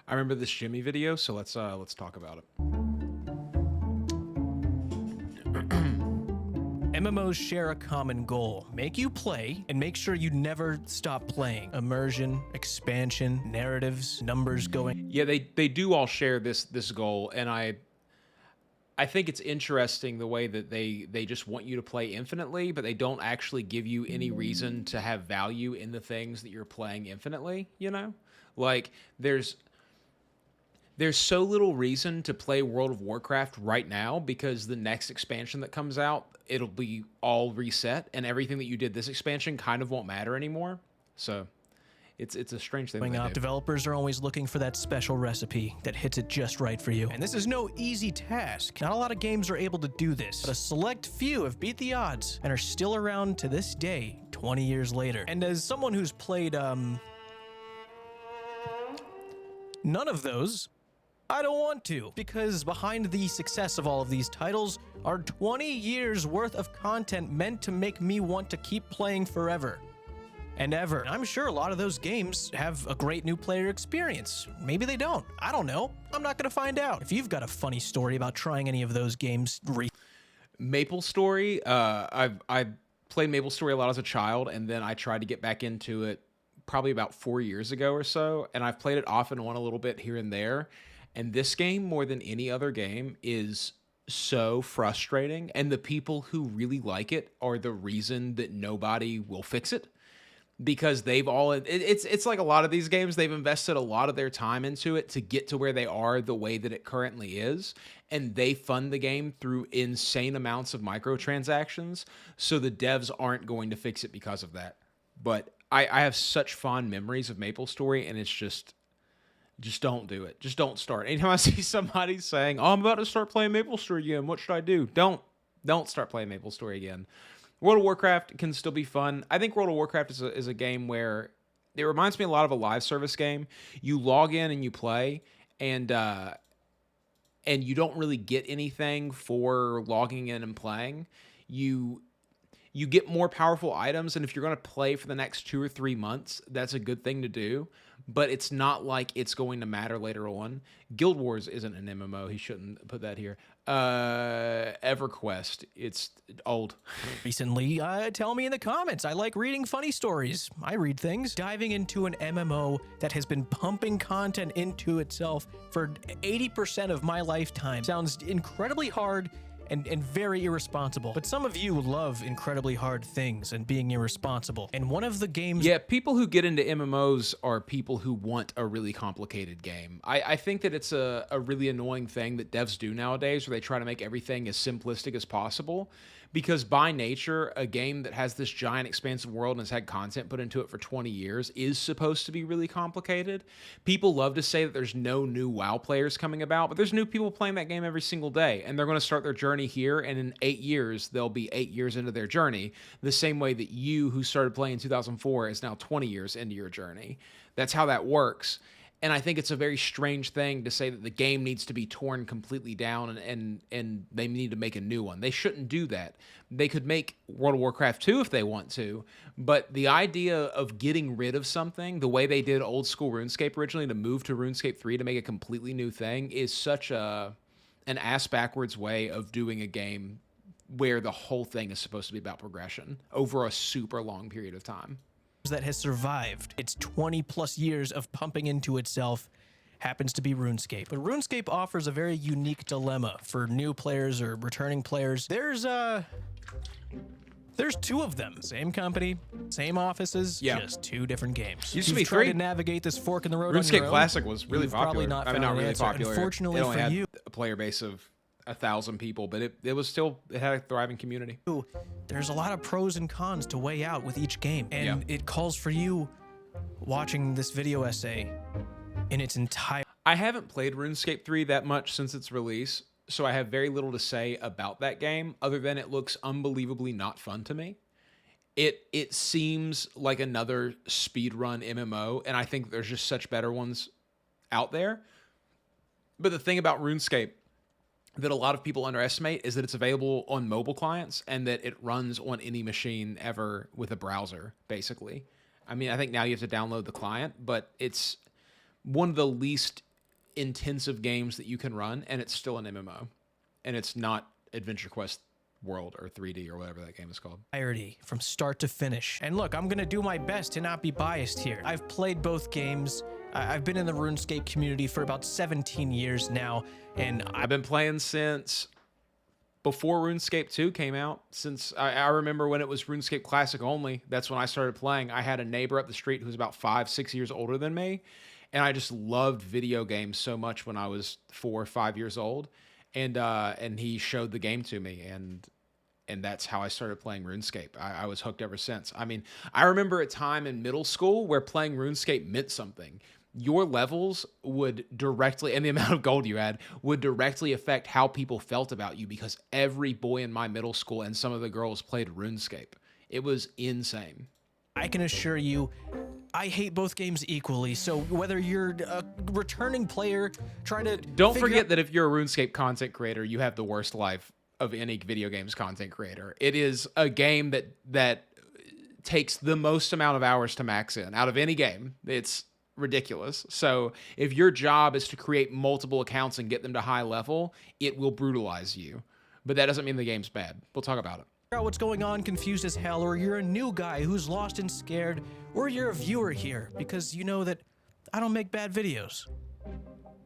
I remember this Jimmy video, so let's talk about it. MMOs share a common goal. Make you play and make sure you never stop playing. Immersion, expansion, narratives, numbers going. Yeah, they do all share this goal, and I think it's interesting the way that they just want you to play infinitely, but they don't actually give you any reason to have value in the things that you're playing infinitely, you know? Like there's so little reason to play World of Warcraft right now because the next expansion that comes out, it'll be all reset and everything that you did this expansion kind of won't matter anymore. So it's a strange thing. Developers are always looking for that special recipe that hits it just right for you. And this is no easy task. Not a lot of games are able to do this, but a select few have beat the odds and are still around to this day, 20 years later. And as someone who's played, none of those, I don't want to, because behind the success of all of these titles are 20 years worth of content meant to make me want to keep playing forever and ever. And I'm sure a lot of those games have a great new player experience. Maybe they don't. I don't know. I'm not gonna find out. If you've got a funny story about trying any of those games, MapleStory, I played MapleStory a lot as a child, and then I tried to get back into it probably about 4 years ago or so, and I've played it off and on a little bit here and there. And this game, more than any other game, is so frustrating. And the people who really like it are the reason that nobody will fix it. Because they've all... It's like a lot of these games, they've invested a lot of their time into it to get to where they are the way that it currently is. And they fund the game through insane amounts of microtransactions. So the devs aren't going to fix it because of that. But I have such fond memories of MapleStory, and it's just don't do it. Just don't start. Anytime I see somebody saying, "Oh, I'm about to start playing MapleStory again. What should I do?" Don't start playing MapleStory again. World of Warcraft can still be fun. I think World of Warcraft is a game where it reminds me a lot of a live service game. You log in and you play, and you don't really get anything for logging in and playing. You get more powerful items, and if you're going to play for the next 2 or 3 months, that's a good thing to do. But it's not like it's going to matter later on. Guild Wars isn't an MMO. He shouldn't put that here. EverQuest, it's old. Recently, tell me in the comments. I like reading funny stories. I read things. Diving into an MMO that has been pumping content into itself for 80% of my lifetime sounds incredibly hard and very irresponsible. But some of you love incredibly hard things and being irresponsible. And one of the games... Yeah, people who get into MMOs are people who want a really complicated game. I think that it's a really annoying thing that devs do nowadays, where they try to make everything as simplistic as possible. Because by nature, a game that has this giant expansive world and has had content put into it for 20 years is supposed to be really complicated. People love to say that there's no new WoW players coming about, but there's new people playing that game every single day, and they're going to start their journey here, and in 8 years, they'll be 8 years into their journey, the same way that you, who started playing in 2004, is now 20 years into your journey. That's how that works. And I think it's a very strange thing to say that the game needs to be torn completely down and they need to make a new one. They shouldn't do that. They could make World of Warcraft 2 if they want to, but the idea of getting rid of something, the way they did old school RuneScape originally, to move to RuneScape 3 to make a completely new thing, is such an ass-backwards way of doing a game where the whole thing is supposed to be about progression over a super long period of time. That has survived its 20 plus years of pumping into itself happens to be RuneScape. But RuneScape offers a very unique dilemma for new players or returning players. There's 2 of them. Same company, same offices, just 2 different games. Used to be 3. To navigate this fork in the road RuneScape on your own, Classic was really popular. Probably not I mean, not really answer. popular. Unfortunately it only for had you, a player base of 1,000 people, but it was still, it had a thriving community. There's a lot of pros and cons to weigh out with each game, and it calls for you watching this video essay in its entire... I haven't played RuneScape 3 that much since its release, so I have very little to say about that game, other than it looks unbelievably not fun to me. It seems like another speedrun MMO, and I think there's just such better ones out there. But the thing about RuneScape that a lot of people underestimate is that it's available on mobile clients and that it runs on any machine ever with a browser, basically. I mean, I think now you have to download the client, but it's one of the least intensive games that you can run, and it's still an MMO, and it's not Adventure Quest World or 3D or whatever that game is called. Entirety from start to finish. And look, I'm gonna do my best to not be biased here. I've played both games. I've been in the RuneScape community for about 17 years now, and I've been playing since before RuneScape 2 came out. Since I remember when it was RuneScape Classic only, that's when I started playing. I had a neighbor up the street who was about 5-6 years older than me, and I just loved video games so much when I was 4 or 5 years old, and he showed the game to me, and that's how I started playing RuneScape. I was hooked ever since. I mean, I remember a time in middle school where playing RuneScape meant something. Your levels would directly, and the amount of gold you had, would directly affect how people felt about you, because every boy in my middle school and some of the girls played RuneScape. It was insane. I can assure you, I hate both games equally. So whether you're a returning player trying to Don't forget that if you're a RuneScape content creator, you have the worst life of any video games content creator. It is a game that takes the most amount of hours to max in out of any game. It's ridiculous. So if your job is to create multiple accounts and get them to high level, it will brutalize you. But that doesn't mean the game's bad. We'll talk about it. Figure out what's going on, confused as hell, or you're a new guy who's lost and scared, or you're a viewer here because you know that I don't make bad videos.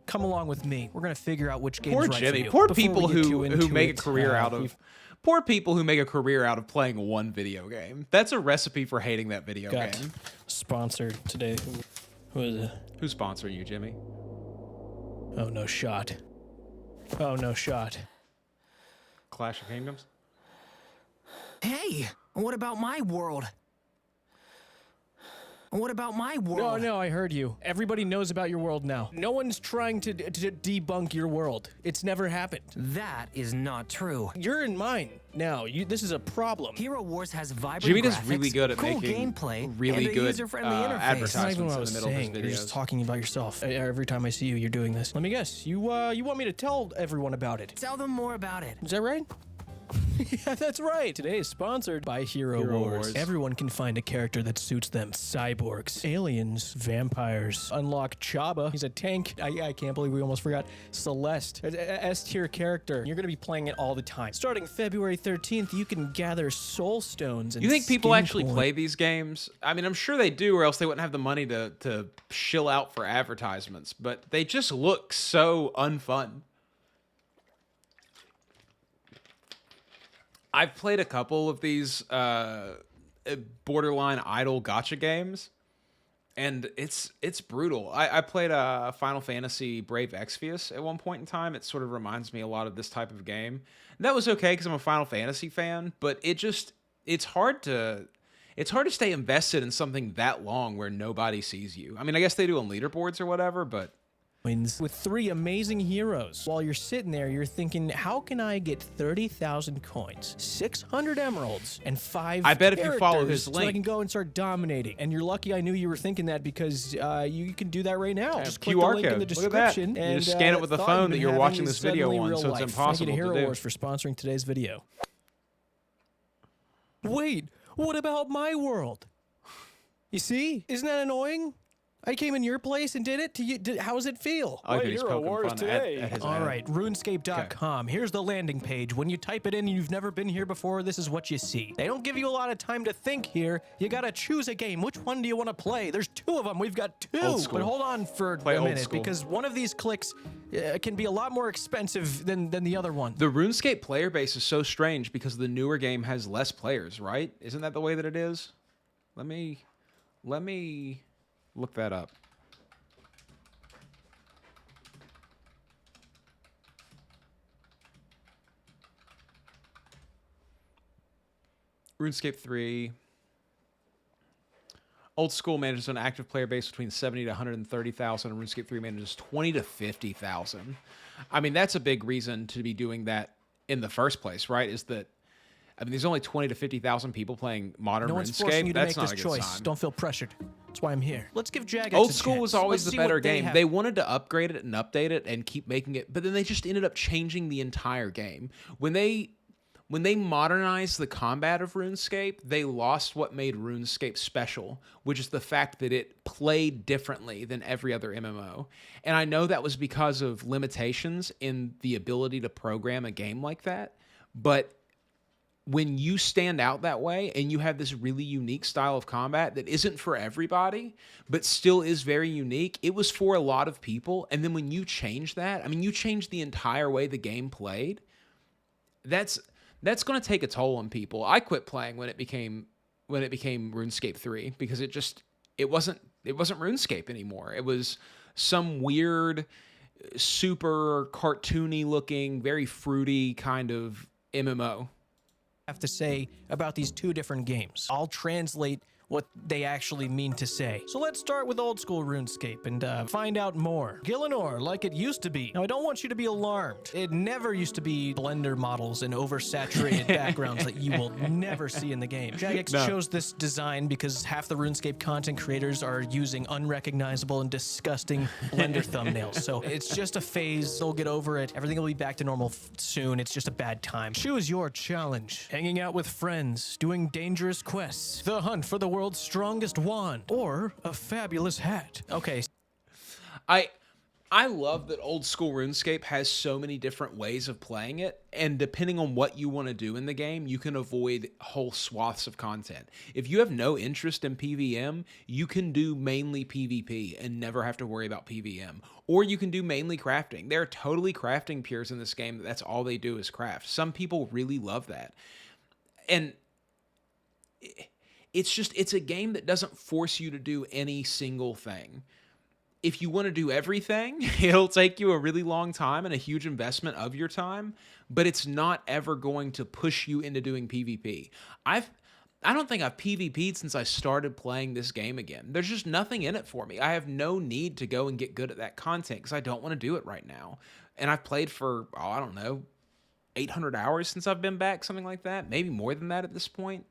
Come along with me. We're gonna figure out which game's Poor right Jimmy. for you. Poor Before people we get who make a career out of poor people who make a career out of playing one video game. That's a recipe for hating that video game. Sponsored today. Who is it? Who's sponsoring you, Jimmy? Oh, no shot. Oh, no shot. Clash of Kingdoms? Hey, what about my world? What about my world? No, I heard you. Everybody knows about your world now. No one's trying to debunk your world. It's never happened. That is not true. You're in mine now. This is a problem. Hero Wars has vibrant Jimmy graphics, is really good at cool making gameplay, really and a good user-friendly interface. That's not even advertisements what I in was the middle saying. of his You're videos. just talking about yourself. Every time I see you, you're doing this. Let me guess. You want me to tell everyone about it? Tell them more about it. Is that right? Yeah, that's right. Today is sponsored by Hero Wars. Everyone can find a character that suits them. Cyborgs, aliens, vampires. Unlock Chaba. He's a tank. I can't believe we almost forgot. Celeste, S-tier character. You're going to be playing it all the time. Starting February 13th, you can gather soul stones and You think people skin actually point. play these games? I mean, I'm sure they do, or else they wouldn't have the money to shill out for advertisements. But they just look so unfun. I've played a couple of these borderline idle gacha games, and it's brutal. I played a Final Fantasy Brave Exvius at one point in time. It sort of reminds me a lot of this type of game. And that was okay because I'm a Final Fantasy fan, but it's hard to stay invested in something that long where nobody sees you. I mean, I guess they do on leaderboards or whatever, but with 3 amazing heroes. While you're sitting there, you're thinking, how can I get 30,000 coins, 600 emeralds, and 5 I bet if you follow characters his so I link- can go and start dominating. And you're lucky I knew you were thinking that because you can do that right now. Just click QR the link in the code. Look at that. description. You And just scan it with the thought phone you've that been you're having watching is this video suddenly on, real so it's life. impossible Thank you to to Hero do. Wars for sponsoring today's video. Wait, what about my world? You see? Isn't that annoying? I came in your place and did it to you. How does it feel? I like that he's poking fun at his All ad. right, RuneScape.com. Here's the landing page. When you type it in and you've never been here before, this is what you see. They don't give you a lot of time to think here. You gotta choose a game. Which one do you want to play? There's 2 of them. We've got 2. Old school. But hold on for Play a old minute, school. because one of these clicks can be a lot more expensive than the other one. The RuneScape player base is so strange because the newer game has less players, right? Isn't that the way that it is? Let me look that up. RuneScape 3. Old School manages an active player base between 70 to 130,000, and RuneScape 3 manages 20 to 50,000. I mean, that's a big reason to be doing that in the first place, right? Is that, I mean, there's only 20 to 50,000 people playing modern No one's forcing RuneScape. you to That's make not this a good choice. sign. Don't feel pressured. That's why I'm here. Let's give Jagex Old a School chance. was always Let's the see better what they game. have. They wanted to upgrade it and update it and keep making it, but then they just ended up changing the entire game. When when they modernized the combat of RuneScape, they lost what made RuneScape special, which is the fact that it played differently than every other MMO. And I know that was because of limitations in the ability to program a game like that, but when you stand out that way and you have this really unique style of combat that isn't for everybody, but still is very unique, it was for a lot of people. And then when you change that, I mean, you change the entire way the game played, that's going to take a toll on people. I quit playing when it became RuneScape 3 because it wasn't RuneScape anymore. It was some weird, super cartoony looking, very fruity kind of MMO. Have to say about these two different games. I'll translate what they actually mean to say. So let's start with old school RuneScape and find out more. Gillinor, like it used to be. Now, I don't want you to be alarmed. It never used to be Blender models and oversaturated backgrounds that you will never see in the game. Jagex chose this design because half the RuneScape content creators are using unrecognizable and disgusting Blender thumbnails. So it's just a phase. They'll get over it. Everything will be back to normal soon. It's just a bad time. Choose your challenge. Hanging out with friends, doing dangerous quests, the hunt for the world's strongest wand, or a fabulous hat. Okay. I love that old school RuneScape has so many different ways of playing it, and depending on what you want to do in the game, you can avoid whole swaths of content. If you have no interest in PvM, you can do mainly PvP and never have to worry about PvM. Or you can do mainly crafting. There are totally crafting pures in this game that's all they do is craft. Some people really love that. And it's a game that doesn't force you to do any single thing. If you want to do everything, it'll take you a really long time and a huge investment of your time, but it's not ever going to push you into doing PvP. I don't think I've PvP'd since I started playing this game again. There's just nothing in it for me. I have no need to go and get good at that content because I don't want to do it right now. And I've played for, I don't know, 800 hours since I've been back, something like that. Maybe more than that at this point.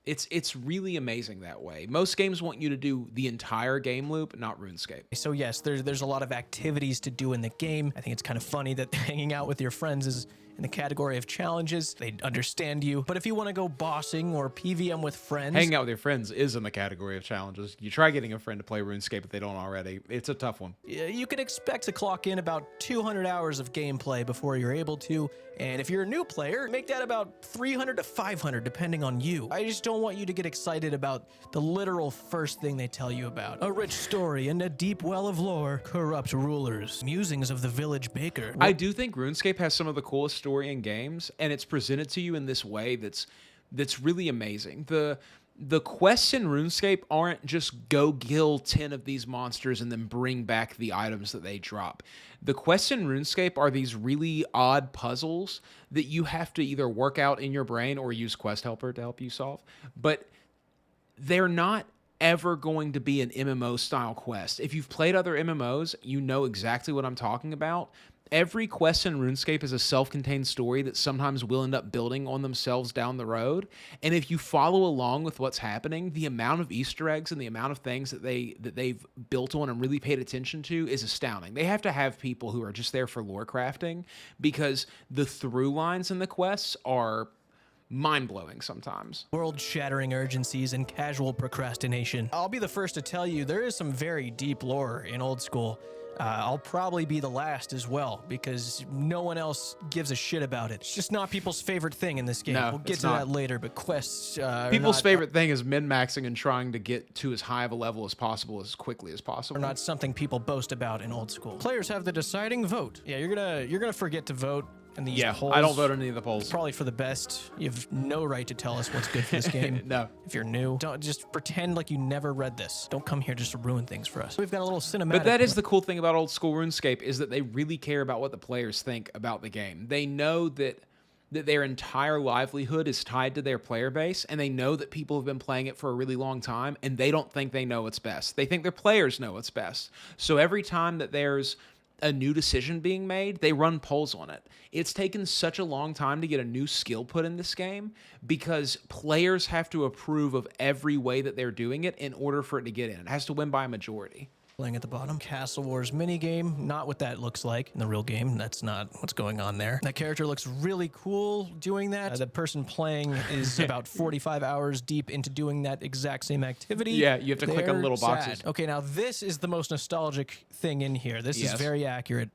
It's really amazing that way. Most games want you to do the entire game loop, not RuneScape. So yes, there's a lot of activities to do in the game. I think it's kind of funny that hanging out with your friends is in the category of challenges. They understand you. But if you want to go bossing or PvM with friends... Hanging out with your friends is in the category of challenges. You try getting a friend to play RuneScape if they don't already. It's a tough one. You can expect to clock in about 200 hours of gameplay before you're able to. And if you're a new player, make that about 300 to 500, depending on you. I just don't want you to get excited about the literal first thing they tell you about. A rich story and a deep well of lore, corrupt rulers, musings of the village baker. I do think RuneScape has some of the coolest story in games, and it's presented to you in this way that's really amazing. The quests in RuneScape aren't just go kill 10 of these monsters and then bring back the items that they drop. The quests in RuneScape are these really odd puzzles that you have to either work out in your brain or use Quest Helper to help you solve. But they're not ever going to be an MMO style quest. If you've played other MMOs, you know exactly what I'm talking about. Every quest in RuneScape is a self-contained story that sometimes will end up building on themselves down the road. And if you follow along with what's happening, the amount of Easter eggs and the amount of things that they've built on and really paid attention to is astounding. They have to have people who are just there for lore crafting because the through lines in the quests are mind-blowing sometimes. World-shattering urgencies and casual procrastination. I'll be the first to tell you there is some very deep lore in old school. I'll probably be the last as well because no one else gives a shit about it. It's just not people's favorite thing in this game. No, we'll get to that later, but quests people's favorite thing is min-maxing and trying to get to as high of a level as possible as quickly as possible. Are not something people boast about in old school. Players have the deciding vote. Yeah, you're gonna forget to vote in these polls. I don't vote in any of the polls. It's probably for the best. You have no right to tell us what's good for this game. No. If you're new, don't just pretend like you never read this. Don't come here just to ruin things for us. We've got a little cinematic. But that is the cool thing about old school RuneScape is that they really care about what the players think about the game. They know that their entire livelihood is tied to their player base, and they know that people have been playing it for a really long time, and they don't think they know what's best. They think their players know what's best. So every time that there's a new decision being made, they run polls on it. It's taken such a long time to get a new skill put in this game because players have to approve of every way that they're doing it in order for it to get in. It has to win by a majority. Playing at the bottom. Castle Wars minigame. Not what that looks like in the real game. That's not what's going on there. That character looks really cool doing that. The person playing is about 45 hours deep into doing that exact same activity. Yeah, you have to click on little boxes. Sad. Okay, now this is the most nostalgic thing in here. This is very accurate.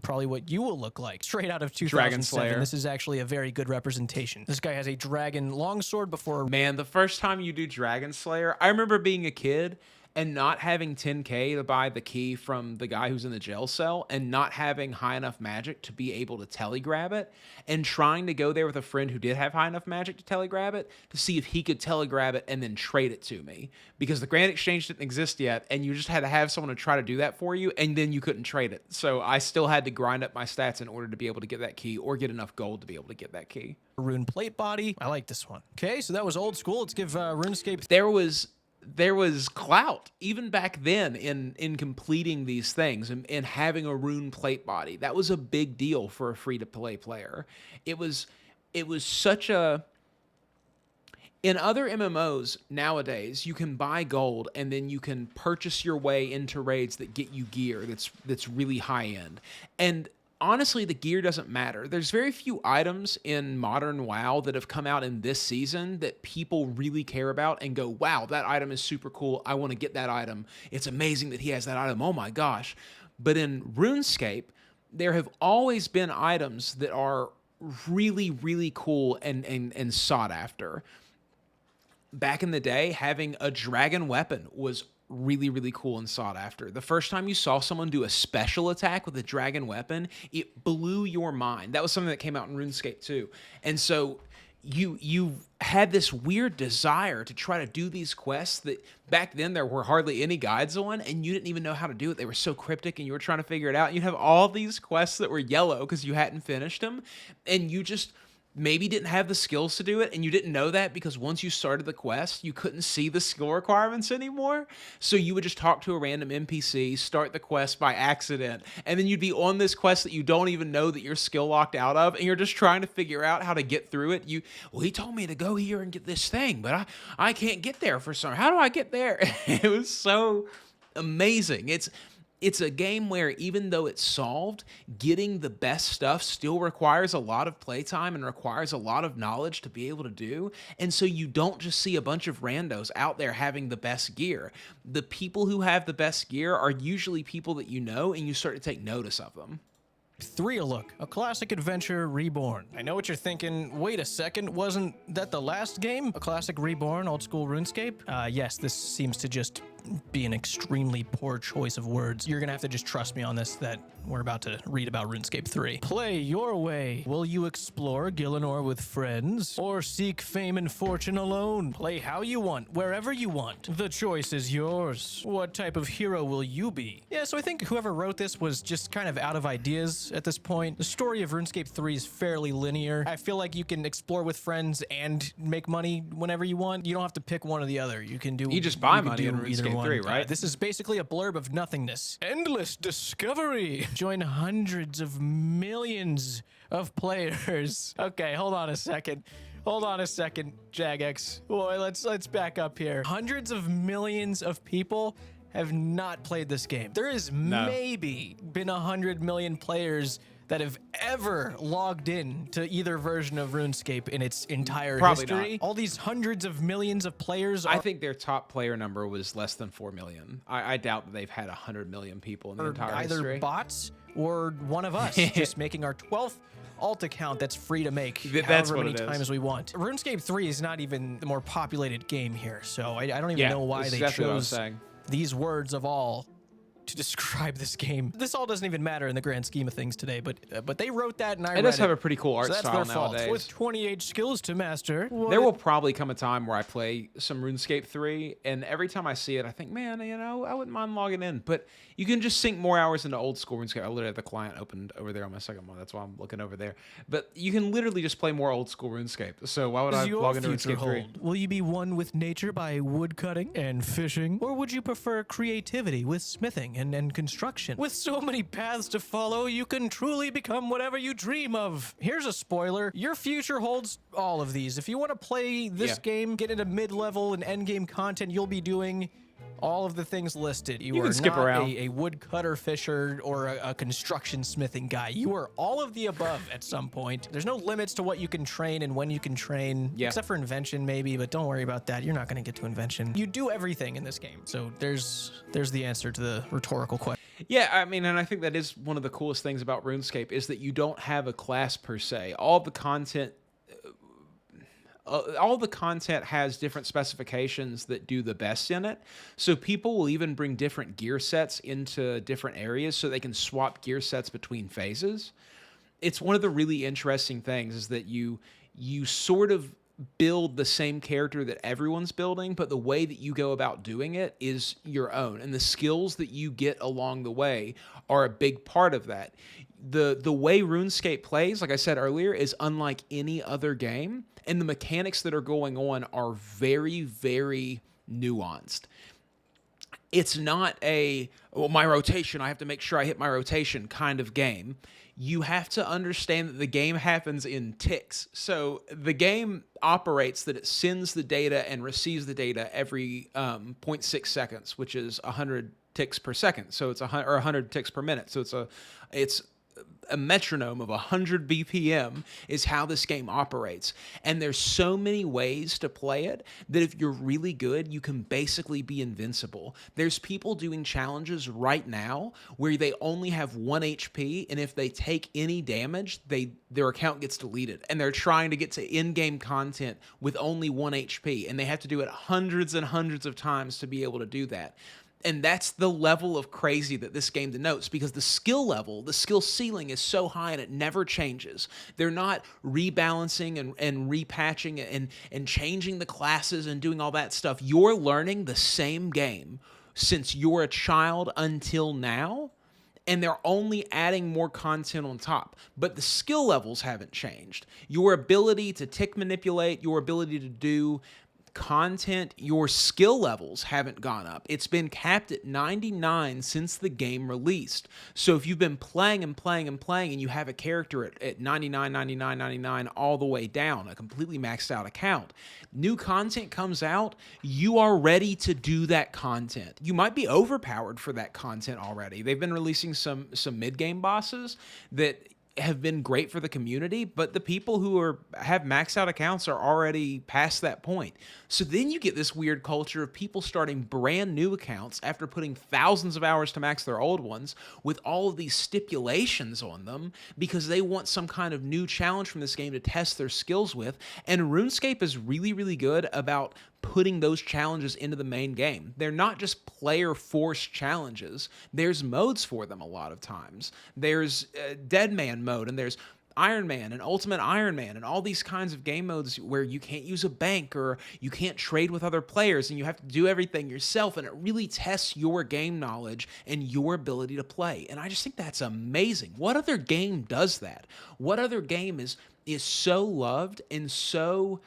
Probably what you will look like. Straight out of 2007. Slayer. This is actually a very good representation. This guy has a dragon longsword before... Man, the first time you do Dragon Slayer, I remember being a kid and not having 10K to buy the key from the guy who's in the jail cell and not having high enough magic to be able to telegrab it and trying to go there with a friend who did have high enough magic to telegrab it to see if he could telegrab it and then trade it to me because the Grand Exchange didn't exist yet and you just had to have someone to try to do that for you and then you couldn't trade it. So I still had to grind up my stats in order to be able to get that key or get enough gold to be able to get that key. Rune plate body. I like this one. Okay, so that was old school. Let's give RuneScape... There was clout even back then in completing these things and having a rune plate body. That was a big deal for a free-to-play player. It was such a... In other MMOs nowadays, you can buy gold and then you can purchase your way into raids that get you gear that's really high-end. And honestly, the gear doesn't matter. There's very few items in modern WoW that have come out in this season that people really care about and go, wow, that item is super cool. I want to get that item. It's amazing that he has that item. Oh my gosh. But in RuneScape, there have always been items that are really, really cool and sought after. Back in the day, having a dragon weapon was really, really cool and sought after. The first time you saw someone do a special attack with a dragon weapon, it blew your mind. That was something that came out in RuneScape too. And so you had this weird desire to try to do these quests that back then there were hardly any guides on and you didn't even know how to do it. They were so cryptic and you were trying to figure it out. You have all these quests that were yellow because you hadn't finished them and you just maybe didn't have the skills to do it, and you didn't know that because once you started the quest, you couldn't see the skill requirements anymore. So you would just talk to a random NPC, start the quest by accident, and then you'd be on this quest that you don't even know that you're skill locked out of, and you're just trying to figure out how to get through it. Well, he told me to go here and get this thing, but I can't get there for some. How do I get there? It was so amazing. It's a game where even though it's solved, getting the best stuff still requires a lot of playtime and requires a lot of knowledge to be able to do. And so you don't just see a bunch of randos out there having the best gear. The people who have the best gear are usually people that you know and you start to take notice of them. 3 a look, a classic adventure reborn. I know what you're thinking. Wait a second, wasn't that the last game? A classic reborn, old school RuneScape? Yes, this seems to just be an extremely poor choice of words. You're gonna have to just trust me on this that we're about to read about RuneScape 3. Play your way. Will you explore Gielinor with friends or seek fame and fortune alone? Play how you want, wherever you want. The choice is yours. What type of hero will you be? Yeah, so I think whoever wrote this was just kind of out of ideas at this point. The story of RuneScape 3 is fairly linear. I feel like you can explore with friends and make money whenever you want. You don't have to pick one or the other. You can do... You just buy money in RuneScape 3, right? This is basically a blurb of nothingness. Endless discovery. Join hundreds of millions of players. Okay, hold on a second. Hold on a second, Jagex. Boy, let's back up here. Hundreds of millions of people have not played this game. There is maybe been 100 million players that have ever logged in to either version of RuneScape in its entire history. Not. All these hundreds of millions of players I think their top player number was less than 4 million. I doubt that they've had 100 million people in the entire history. Either bots or one of us just making our 12th alt account that's free to make that's however many times we want. RuneScape 3 is not even the more populated game here, so I don't even know why they chose these words of all to describe this game. This all doesn't even matter in the grand scheme of things today, but they wrote that and I read it. It does have a pretty cool art so that's style their fault. nowadays. With 28 skills to master. There will probably come a time where I play some RuneScape 3, and every time I see it, I think, man, I wouldn't mind logging in. But you can just sink more hours into old school RuneScape. I literally have the client opened over there on my second one. That's why I'm looking over there. But you can literally just play more old school RuneScape. So why would I log into RuneScape 3? Will you be one with nature by wood cutting and fishing? Or would you prefer creativity with smithing and construction? With so many paths to follow, you can truly become whatever you dream of. Here's a spoiler. Your future holds all of these. If you want to play this game, get into mid-level and end-game content, you'll be doing all of the things listed. You can are skip not around. a woodcutter fisher or a construction smithing guy. You are all of the above at some point. There's no limits to what you can train and when you can train, Yeah. except for invention maybe, but don't worry about that. You're not going to get to invention. You do everything in this game. So there's the answer to the rhetorical question. Yeah, I mean, and I think that is one of the coolest things about RuneScape is that you don't have a class per se. All the content has different specifications that do the best in it. So people will even bring different gear sets into different areas so they can swap gear sets between phases. It's one of the really interesting things is that you sort of build the same character that everyone's building, but the way that you go about doing it is your own. And the skills that you get along the way are a big part of that. The way RuneScape plays, like I said earlier, is unlike any other game, and the mechanics that are going on are very, very nuanced. It's not my rotation, I have to make sure I hit my rotation kind of game. You have to understand that the game happens in ticks. So the game operates that it sends the data and receives the data every 0.6 seconds, which is 100 ticks per second. So it's 100 ticks per minute. So it's a metronome of 100 BPM is how this game operates. And there's so many ways to play it that if you're really good, you can basically be invincible. There's people doing challenges right now where they only have 1 HP, and if they take any damage, their account gets deleted. And they're trying to get to in-game content with only 1 HP, and they have to do it hundreds and hundreds of times to be able to do that. And that's the level of crazy that this game denotes, because the skill level, the skill ceiling is so high and it never changes. They're not rebalancing and repatching and changing the classes and doing all that stuff. You're learning the same game since you're a child until now, and they're only adding more content on top. But the skill levels haven't changed. Your ability to tick manipulate, your ability to do content, your skill levels haven't gone up. It's been capped at 99 since the game released. So if you've been playing and playing and playing and you have a character at 99, 99, 99 all the way down, a completely maxed out account, new content comes out, you are ready to do that content. You might be overpowered for that content already. They've been releasing some mid-game bosses that have been great for the community, but the people who have maxed out accounts are already past that point. So then you get this weird culture of people starting brand new accounts after putting thousands of hours to max their old ones with all of these stipulations on them because they want some kind of new challenge from this game to test their skills with. And RuneScape is really, really good about putting those challenges into the main game. They're not just player-forced challenges. There's modes for them a lot of times. There's Dead Man mode, and there's Iron Man and Ultimate Iron Man and all these kinds of game modes where you can't use a bank or you can't trade with other players and you have to do everything yourself, and it really tests your game knowledge and your ability to play. And I just think that's amazing. What other game does that? What other game is so loved and so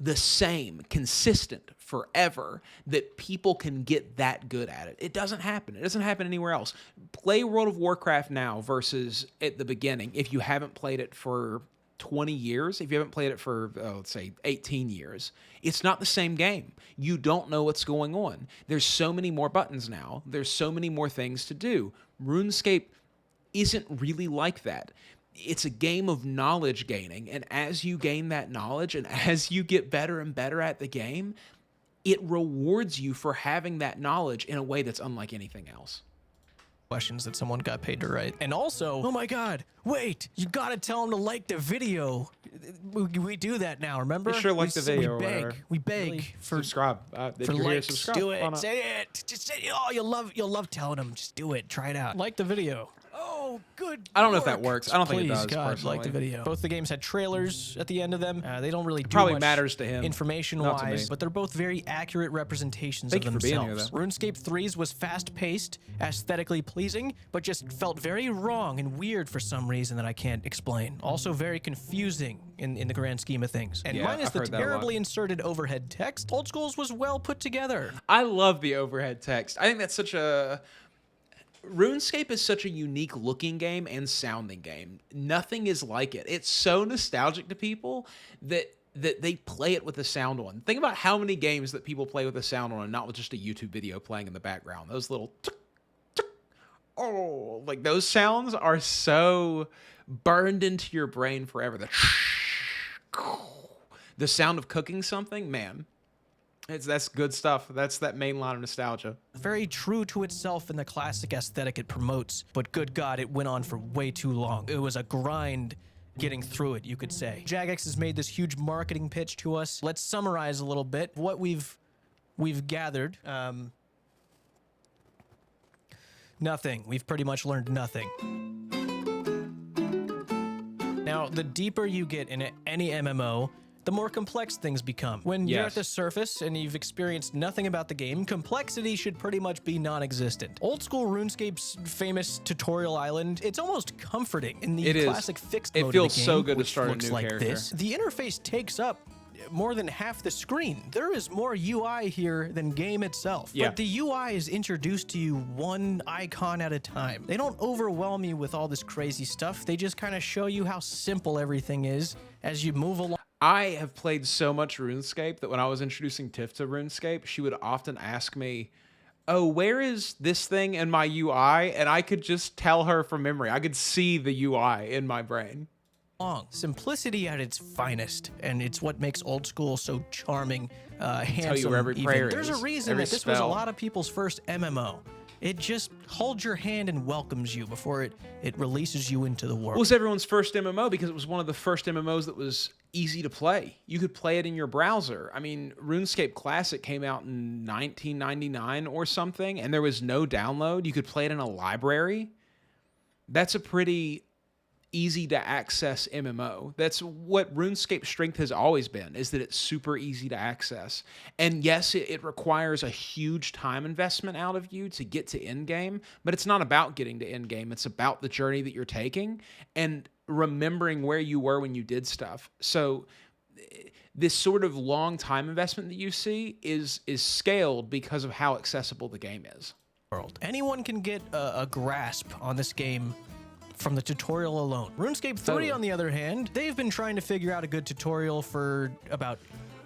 the same, consistent forever, that people can get that good at it? It doesn't happen. It doesn't happen anywhere else. Play World of Warcraft now versus at the beginning if you haven't played it for 20 years, if you haven't played it for, let's say, 18 years. It's not the same game. You don't know what's going on. There's so many more buttons now. There's so many more things to do. RuneScape isn't really like that. It's a game of knowledge gaining, and as you gain that knowledge and as you get better and better at the game, it rewards you for having that knowledge in a way that's unlike anything else. Questions that someone got paid to write. And also, oh my god, wait, you gotta tell them to like the video. We do that now, remember? You sure like the video. We beg really? for subscribe. For likes. Subscribe. Do it. Say it. Just say it. Oh, you'll love telling them. Just do it. Try it out. Like the video. Oh, good. I don't know if that works. I don't think it does. God, personally. like the video. Both the games had trailers at the end of them. They don't really do Probably much matters to him, information-wise, but they're both very accurate representations Thank of you for being here, themselves. though. RuneScape 3's was fast-paced, aesthetically pleasing, but just felt very wrong and weird for some reason that I can't explain. Also very confusing in the grand scheme of things. And Yeah, minus I've the heard that a lot. terribly inserted overhead text, Old School's was well put together. I love the overhead text. I think that's such a... RuneScape is such a unique looking game and sounding game. Nothing is like it. It's so nostalgic to people that that they play it with the sound on. Think about how many games that people play with the sound on and not with just a YouTube video playing in the background. Those little tick, tick, oh, like those sounds are so burned into your brain forever. The sound of cooking something, man. That's good stuff. That's that main line of nostalgia. Very true to itself in the classic aesthetic it promotes, but good God, it went on for way too long. It was a grind getting through it, you could say. Jagex has made this huge marketing pitch to us. Let's summarize a little bit what we've gathered. Nothing. We've pretty much learned nothing. Now, the deeper you get in any MMO, the more complex things become. When you're at the surface and you've experienced nothing about the game, complexity should pretty much be non-existent. Old school RuneScape's famous tutorial island, it's almost comforting in the classic fixed mode of the game. It feels so good to start a new like character. this. The interface takes up more than half the screen. There is more UI here than game itself. Yeah. But the UI is introduced to you one icon at a time. They don't overwhelm you with all this crazy stuff. They just kind of show you how simple everything is as you move along. I have played so much RuneScape that when I was introducing Tiff to RuneScape, she would often ask me, oh, where is this thing in my UI? And I could just tell her from memory. I could see the UI in my brain. Simplicity at its finest, and it's what makes old school so charming, handsome. Tell you where every prayer There's a is, reason every that this was a spell. lot of people's first MMO. It just holds your hand and welcomes you before it releases you into the world. It was everyone's first MMO because it was one of the first MMOs that was easy to play. You could play it in your browser. I mean, RuneScape Classic came out in 1999 or something, and there was no download. You could play it in a library. That's a pretty easy to access MMO. That's what RuneScape's strength has always been, is that it's super easy to access. And yes, it requires a huge time investment out of you to get to end game, but it's not about getting to end game. It's about the journey that you're taking and remembering where you were when you did stuff. So this sort of long time investment that you see is scaled because of how accessible the game is. Anyone can get a grasp on this game from the tutorial alone. RuneScape 3, on the other hand, they've been trying to figure out a good tutorial for about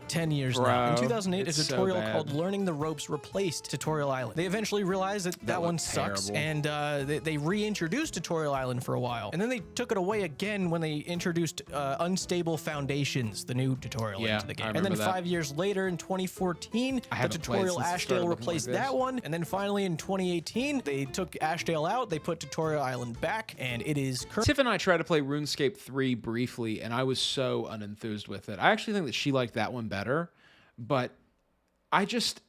10 years now. In 2008, a tutorial called Learning the Ropes replaced Tutorial Island. They eventually realized that one sucks, and they reintroduced Tutorial Island for a while. And then they took it away again when they introduced Unstable Foundations, the new tutorial into the game. And then 5 years later, in 2014, the tutorial Ashdale replaced that one. And then finally in 2018, they took Ashdale out, they put Tutorial Island back, and it is currently... Tiff and I tried to play RuneScape 3 briefly, and I was so unenthused with it. I actually think that she liked that one better, but I just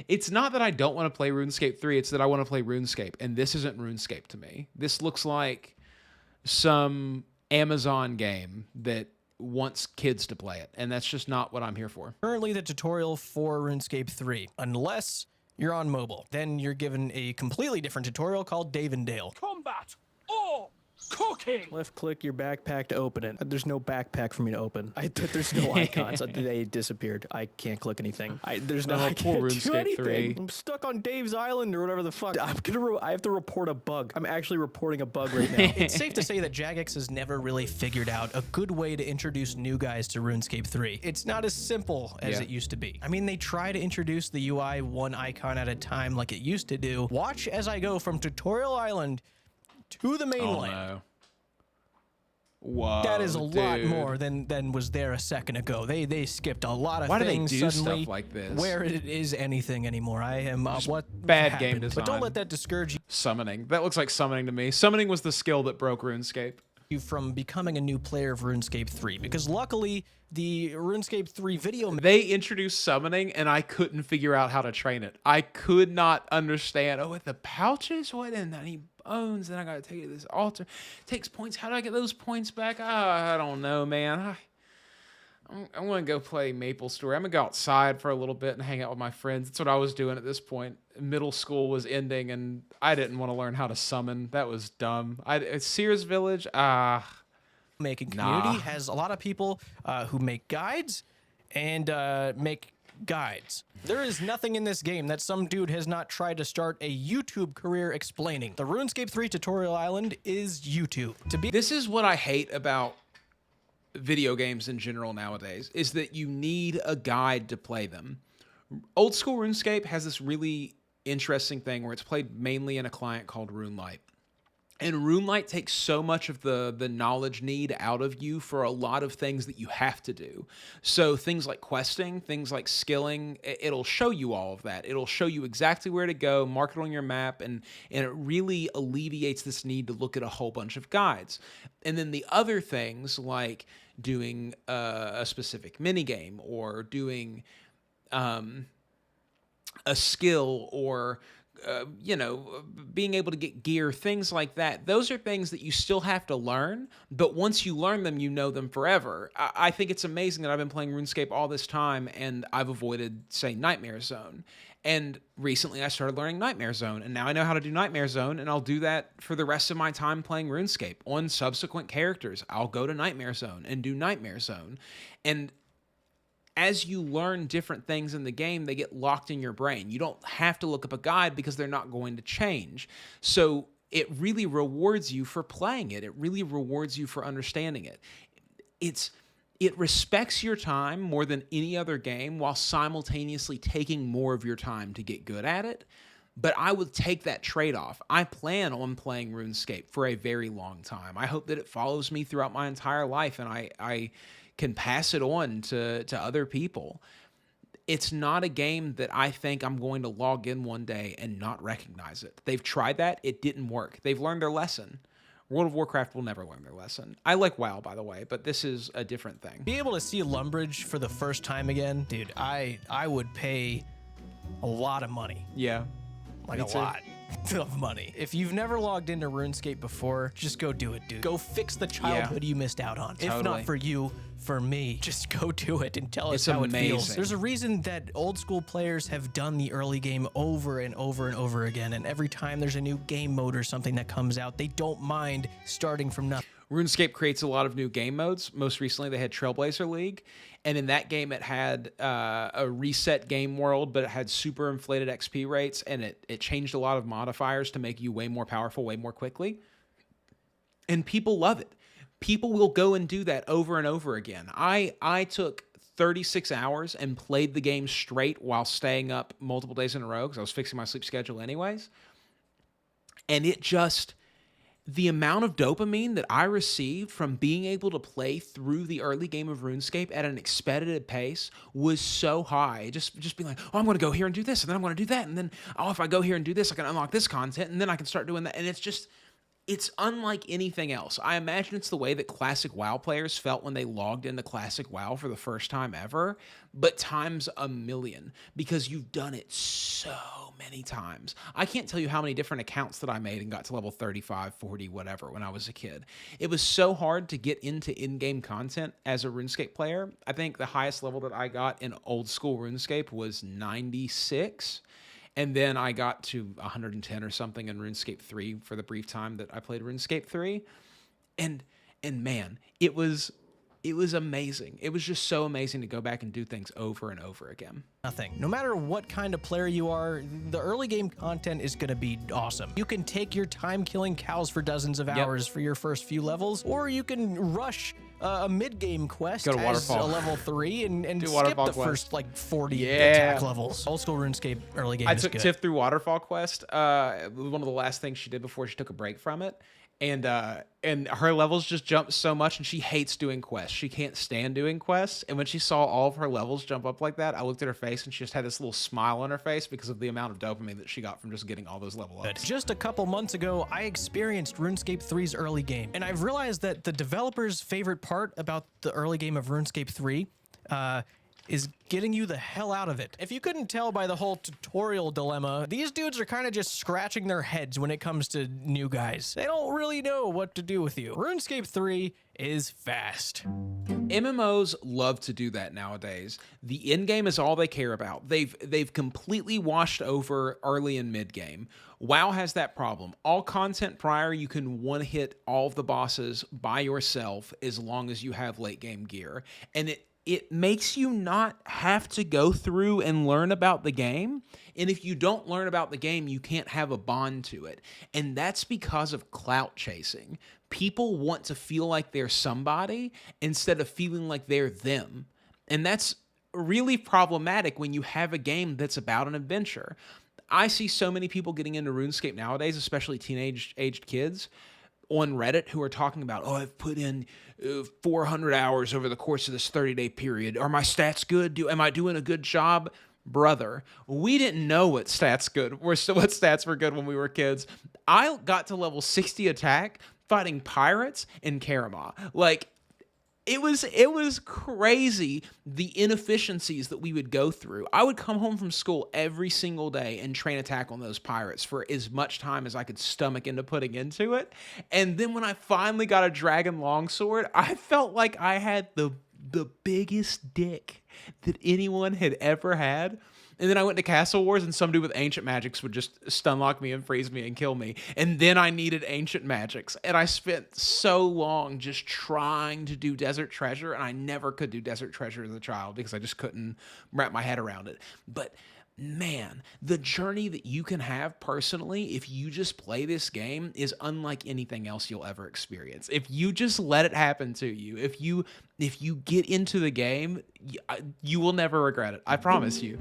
it's not that I don't want to play RuneScape 3, it's that I want to play RuneScape, and this isn't RuneScape to me. This looks like some Amazon game that wants kids to play it, and that's just not what I'm here for. Currently the tutorial for RuneScape 3, unless you're on mobile. Then you're given a completely different tutorial called Dave and Dale. Combat or cooking. Left click your backpack to open it. There's no backpack for me to open. There's no icons. They disappeared. I can't click anything. There's no. I can't do RuneScape anything. 3. I'm stuck on Dave's Island or whatever the fuck. I have to report a bug. I'm actually reporting a bug right now. It's safe to say that Jagex has never really figured out a good way to introduce new guys to RuneScape 3. It's not as simple as it used to be. I mean, they try to introduce the UI one icon at a time like it used to do. Watch as I go from Tutorial Island to the mainland. Oh, no. Whoa, that is a lot more than was there a second ago. They skipped a lot of things. Why do they do suddenly stuff like this? Where it is anything anymore. I am what bad happened. game design. But don't let that discourage Summoning. That looks like summoning to me. Summoning was the skill that broke RuneScape. you from becoming a new player of RuneScape 3, because luckily the RuneScape 3 video They introduced summoning, and I couldn't figure out how to train it. I could not understand. Oh, with the pouches? What? And I need bones, and I gotta take it to this altar. Takes points. How do I get those points back? I don't know, man. I'm gonna go play MapleStory. I'm gonna go outside for a little bit and hang out with my friends. That's what I was doing at this point. Middle school was ending, and I didn't want to learn how to summon. That was dumb. Sears Village. making community has a lot of people who make guides and make guides. There is nothing in this game that some dude has not tried to start a YouTube career explaining. The RuneScape 3 tutorial island is YouTube. This is what I hate about video games in general nowadays is that you need a guide to play them. Old school RuneScape has this really interesting thing where it's played mainly in a client called RuneLite. And RuneLite takes so much of the knowledge need out of you for a lot of things that you have to do. So things like questing, things like skilling, it'll show you all of that. It'll show you exactly where to go, mark it on your map, and it really alleviates this need to look at a whole bunch of guides. And then the other things like doing a specific minigame or doing a skill or being able to get gear, things like that. Those are things that you still have to learn, but once you learn them, you know them forever. I think it's amazing that I've been playing RuneScape all this time and I've avoided, say, Nightmare Zone. And recently I started learning Nightmare Zone, and now I know how to do Nightmare Zone, and I'll do that for the rest of my time playing RuneScape. On subsequent characters, I'll go to Nightmare Zone and do Nightmare Zone. And as you learn different things in the game, they get locked in your brain. You don't have to look up a guide because they're not going to change. So it really rewards you for playing it. It really rewards you for understanding it. It respects your time more than any other game while simultaneously taking more of your time to get good at it. But I would take that trade-off. I plan on playing RuneScape for a very long time. I hope that it follows me throughout my entire life, and I can pass it on to other people. It's not a game that I think I'm going to log in one day and not recognize it. They've tried that. It didn't work. They've learned their lesson. World of Warcraft will never learn their lesson. I like WoW, by the way, but this is a different thing. Be able to see Lumbridge for the first time again, dude, I would pay a lot of money. Yeah. Like a lot of money. If you've never logged into RuneScape before, just go do it, dude. Go fix the childhood you missed out on. Totally. If not for you, for me, just go do it and tell us It's how amazing. it feels. There's a reason that old school players have done the early game over and over and over again, and every time there's a new game mode or something that comes out, they don't mind starting from nothing. RuneScape creates a lot of new game modes. Most recently, they had Trailblazer League, and in that game, it had a reset game world, but it had super inflated XP rates, and it changed a lot of modifiers to make you way more powerful, way more quickly. And people love it. People will go and do that over and over again. I took 36 hours and played the game straight while staying up multiple days in a row because I was fixing my sleep schedule anyways. And the amount of dopamine that I received from being able to play through the early game of RuneScape at an expedited pace was so high. Just being like, oh, I'm going to go here and do this, and then I'm going to do that, and then, oh, if I go here and do this, I can unlock this content, and then I can start doing that. And it's unlike anything else. I imagine it's the way that classic WoW players felt when they logged into classic WoW for the first time ever, but times a million, because you've done it so many times. I can't tell you how many different accounts that I made and got to level 35, 40, whatever when I was a kid. It was so hard to get into in-game content as a RuneScape player. I think the highest level that I got in old school RuneScape was 96. And then I got to 110 or something in RuneScape 3 for the brief time that I played RuneScape 3. And man, it was amazing. It was just so amazing to go back and do things over and over again. Nothing. No matter what kind of player you are, the early game content is going to be awesome. You can take your time killing cows for dozens of hours for your first few levels, or you can rush a mid-game quest as Waterfall. a level 3 and Do skip Waterfall the quest. first like 40 attack levels. Old school RuneScape early game I is took good. Tiff through Waterfall Quest. One of the last things she did before she took a break from it. And her levels just jumped so much, and she hates doing quests. She can't stand doing quests. And when she saw all of her levels jump up like that, I looked at her face, and she just had this little smile on her face because of the amount of dopamine that she got from just getting all those level ups. Just a couple months ago, I experienced RuneScape 3's early game, and I've realized that the developer's favorite part about the early game of RuneScape 3 is getting you the hell out of it. If you couldn't tell by the whole tutorial dilemma, these dudes are kind of just scratching their heads when it comes to new guys. They don't really know what to do with you. RuneScape 3 is fast. MMOs love to do that nowadays. The end game is all they care about. They've completely washed over early and mid game. WoW has that problem. All content prior, you can one-hit all of the bosses by yourself as long as you have late game gear. And it makes you not have to go through and learn about the game. And if you don't learn about the game, you can't have a bond to it. And that's because of clout chasing. People want to feel like they're somebody instead of feeling like they're them. And that's really problematic when you have a game that's about an adventure. I see so many people getting into RuneScape nowadays, especially teenage-aged kids, on Reddit who are talking about, oh, I've put in 400 hours over the course of this 30-day period. Are my stats good? Am I doing a good job? Brother, we didn't know what stats were good when we were kids. I got to level 60 attack fighting pirates in Karamah. Like, it was crazy the inefficiencies that we would go through. I would come home from school every single day and train attack on those pirates for as much time as I could stomach into putting into it. And then when I finally got a dragon longsword, I felt like I had the biggest dick that anyone had ever had. And then I went to Castle Wars, and some dude with ancient magics would just stunlock me and freeze me and kill me. And then I needed ancient magics. And I spent so long just trying to do Desert Treasure, and I never could do Desert Treasure as a child because I just couldn't wrap my head around it. But man, the journey that you can have personally if you just play this game is unlike anything else you'll ever experience. If you just let it happen to you, if you get into the game, you will never regret it. I promise you.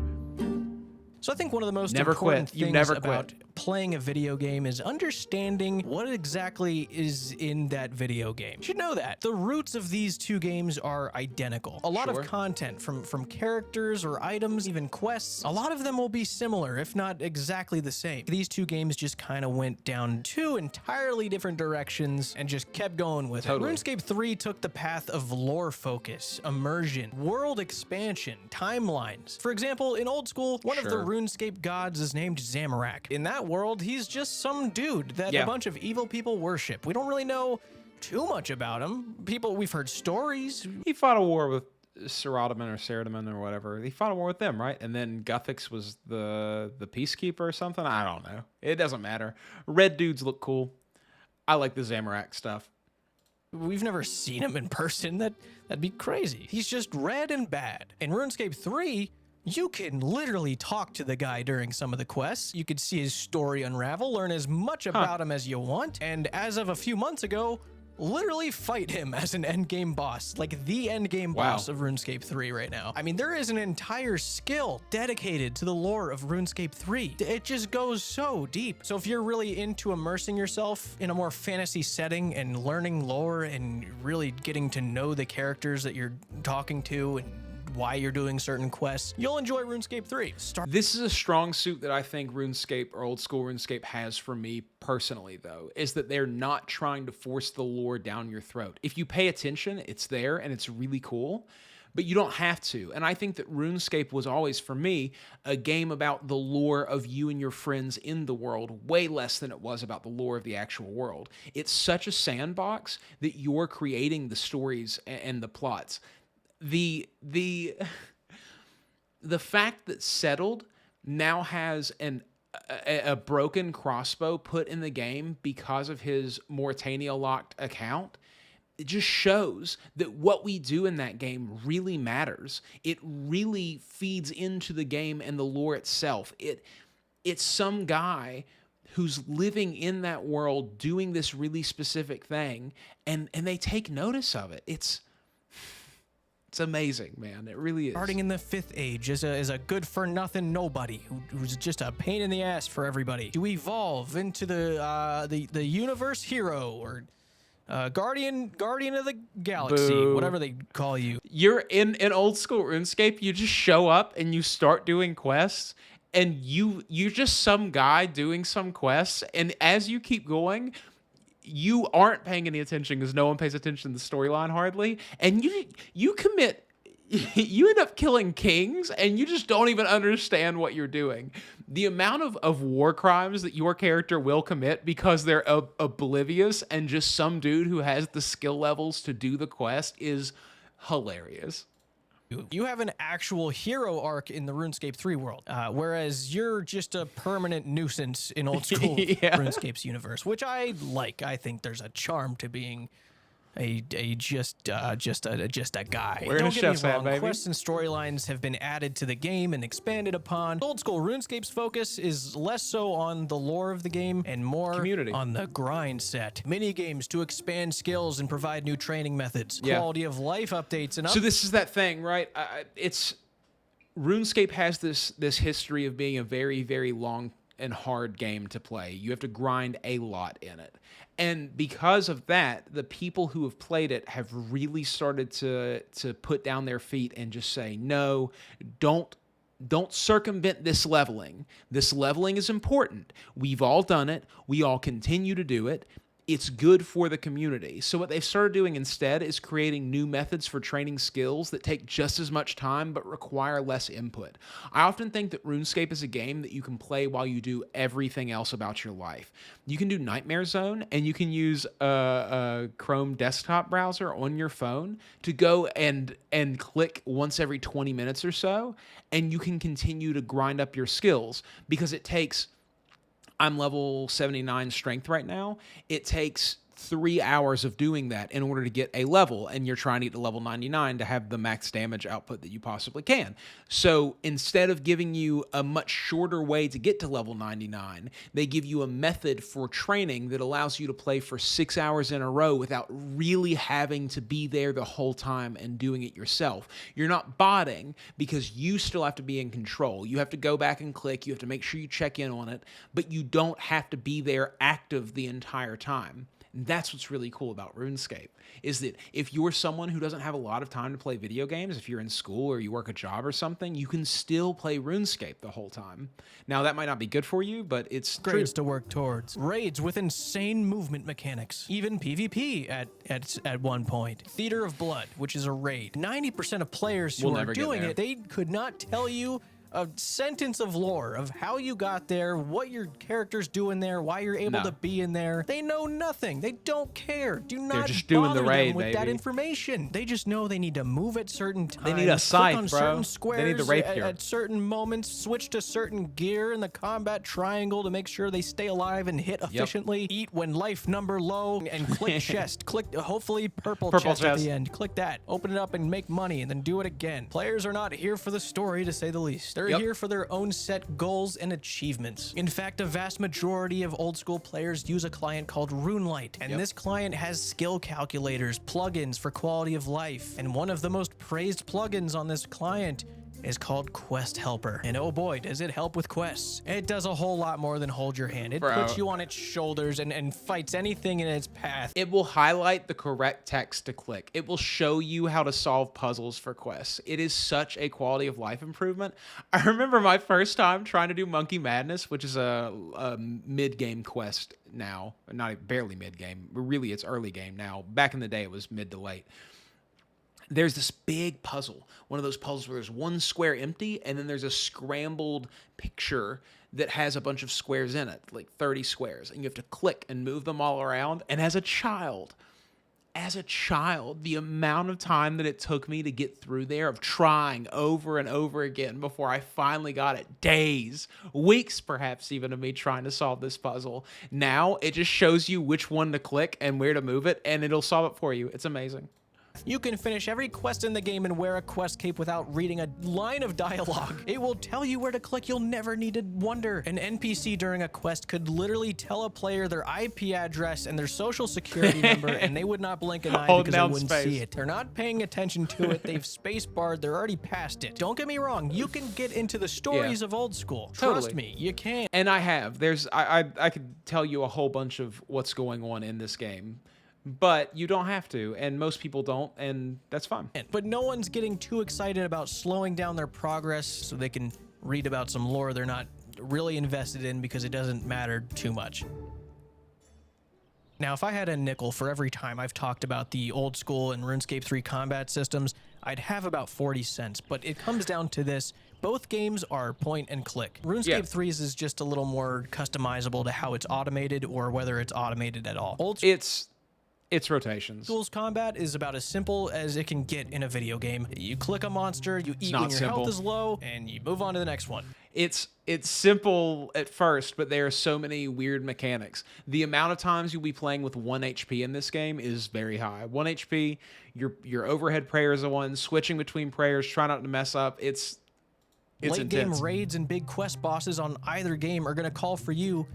So I think one of the most Never important quit. You things never about quit. playing a video game is understanding what exactly is in that video game. You should know that. The roots of these two games are identical. A lot Sure. of content from characters or items, even quests, a lot of them will be similar, if not exactly the same. These two games just kind of went down two entirely different directions and just kept going with Totally. it. RuneScape 3 took the path of lore focus, immersion, world expansion, timelines. For example, in old school, one of the Sure. RuneScape gods is named Zamorak. In that world, he's just some dude that Yeah. a bunch of evil people worship. We don't really know too much about him. We've heard stories. He fought a war with Ceratomen or whatever. He fought a war with them, right? And then Guthix was the peacekeeper or something. I don't know. It doesn't matter. Red dudes look cool. I like the Zamorak stuff. We've never seen him in person. That'd be crazy. He's just red and bad. In RuneScape 3, you can literally talk to the guy during some of the quests. You could see his story unravel, learn as much about him as you want, and as of a few months ago, literally fight him as an endgame boss, like the endgame boss of RuneScape 3 right now. I mean, there is an entire skill dedicated to the lore of RuneScape 3. It just goes so deep. So if you're really into immersing yourself in a more fantasy setting and learning lore and really getting to know the characters that you're talking to and why you're doing certain quests, you'll enjoy RuneScape 3. This is a strong suit that I think RuneScape or old school RuneScape has for me personally, though, is that they're not trying to force the lore down your throat. If you pay attention, it's there and it's really cool, but you don't have to. And I think that RuneScape was always, for me, a game about the lore of you and your friends in the world, way less than it was about the lore of the actual world. It's such a sandbox that you're creating the stories and the plots. The fact that Settled now has a broken crossbow put in the game because of his Mortania locked account, it just shows that what we do in that game really matters. It really feeds into the game and the lore itself. It's some guy who's living in that world doing this really specific thing, and they take notice of it. It's amazing, man. It really is. Starting in the 5th age as a good-for-nothing nobody who's just a pain in the ass for everybody, to evolve into the universe hero or guardian of the galaxy, Boo. whatever they call you. You're in old school RuneScape, you just show up and you start doing quests, and you're just some guy doing some quests, and as you keep going, you aren't paying any attention because no one pays attention to the storyline hardly, and you commit, you end up killing kings, and you just don't even understand what you're doing. The amount of war crimes that your character will commit because they're oblivious and just some dude who has the skill levels to do the quest is hilarious. You have an actual hero arc in the RuneScape 3 world, whereas you're just a permanent nuisance in old school Yeah. RuneScape's universe, which I like. I think there's a charm to being just a guy. Wearing a Don't get me chef's hat, wrong, baby. quests and storylines have been added to the game and expanded upon. Old school RuneScape's focus is less so on the lore of the game and more Community. on the grind set. Mini games to expand skills and provide new training methods. Yeah. Quality of life updates and So this is that thing, right? It's RuneScape has this history of being a very, very long and hard game to play. You have to grind a lot in it. And because of that, the people who have played it have really started to put down their feet and just say, no, don't circumvent this leveling. This leveling is important. We've all done it. We all continue to do it. It's good for the community. So what they've started doing instead is creating new methods for training skills that take just as much time but require less input. I often think that RuneScape is a game that you can play while you do everything else about your life. You can do Nightmare Zone, and you can use a Chrome desktop browser on your phone to go and click once every 20 minutes or so, and you can continue to grind up your skills because it takes... I'm level 79 strength right now. It takes 3 hours of doing that in order to get a level, and you're trying to get to level 99 to have the max damage output that you possibly can. So instead of giving you a much shorter way to get to level 99, they give you a method for training that allows you to play for 6 hours in a row without really having to be there the whole time and doing it yourself. You're not botting because you still have to be in control. You have to go back and click. You have to make sure you check in on it, but you don't have to be there active the entire time. And that's what's really cool about RuneScape, is that if you're someone who doesn't have a lot of time to play video games, if you're in school or you work a job or something, you can still play RuneScape the whole time. Now, that might not be good for you, but it's grades to work towards. Raids with insane movement mechanics. Even PvP at one point. Theater of Blood, which is a raid. 90% of players who are doing it, they could not tell you a sentence of lore of how you got there, what your character's doing there, why you're able to be in there. They know nothing. They don't care. Do not They're just doing bother the raid, them with that baby. information. They just know they need to move at certain times. They need a scythe, click on bro. certain squares They need the rapier. at certain moments, switch to certain gear in the combat triangle to make sure they stay alive and hit efficiently. Eat when life number low and click chest. Click hopefully purple chest at the end. Click that. Open it up and make money and then do it again. Players are not here for the story, to say the least. They're here for their own set goals and achievements. In fact, a vast majority of old school players use a client called RuneLight, and this client has skill calculators, plugins for quality of life, and one of the most praised plugins on this client is called Quest Helper. And oh boy, does it help with quests. It does a whole lot more than hold your hand. It puts you on its shoulders and fights anything in its path. It will highlight the correct text to click. It will show you how to solve puzzles for quests. It is such a quality of life improvement. I remember my first time trying to do Monkey Madness, which is a mid-game quest now. Not barely mid-game. Really, it's early game now. Back in the day, it was mid to late. There's this big puzzle, one of those puzzles where there's one square empty, and then there's a scrambled picture that has a bunch of squares in it, like 30 squares, and you have to click and move them all around. And as a child, the amount of time that it took me to get through there, of trying over and over again before I finally got it, days, weeks perhaps even, of me trying to solve this puzzle. Now it just shows you which one to click and where to move it, and it'll solve it for you. It's amazing. You can finish every quest in the game and wear a quest cape without reading a line of dialogue. It will tell you where to click. You'll never need to wonder. An NPC during a quest could literally tell a player their IP address and their social security number, and they would not blink an eye because they wouldn't see it. They're not paying attention to it. They've space barred. They're already past it. Don't get me wrong. You can get into the stories of old school. Trust me, you can. And I have. I could tell you a whole bunch of what's going on in this game. But you don't have to, and most people don't, and that's fine. But no one's getting too excited about slowing down their progress so they can read about some lore they're not really invested in because it doesn't matter too much. Now, if I had a nickel for every time I've talked about the old school and RuneScape 3 combat systems, I'd have about 40 cents. But it comes down to this. Both games are point and click. RuneScape 3's is just a little more customizable to how it's automated or whether it's automated at all. It's rotations. School's combat is about as simple as it can get in a video game. You click a monster, you eat when your health is low, and you move on to the next one. It's simple at first, but there are so many weird mechanics. The amount of times you'll be playing with 1 HP in this game is very high. 1 HP, your overhead prayer is the one, switching between prayers, try not to mess up. It's Late game intense. raids and big quest bosses on either game are going to call for you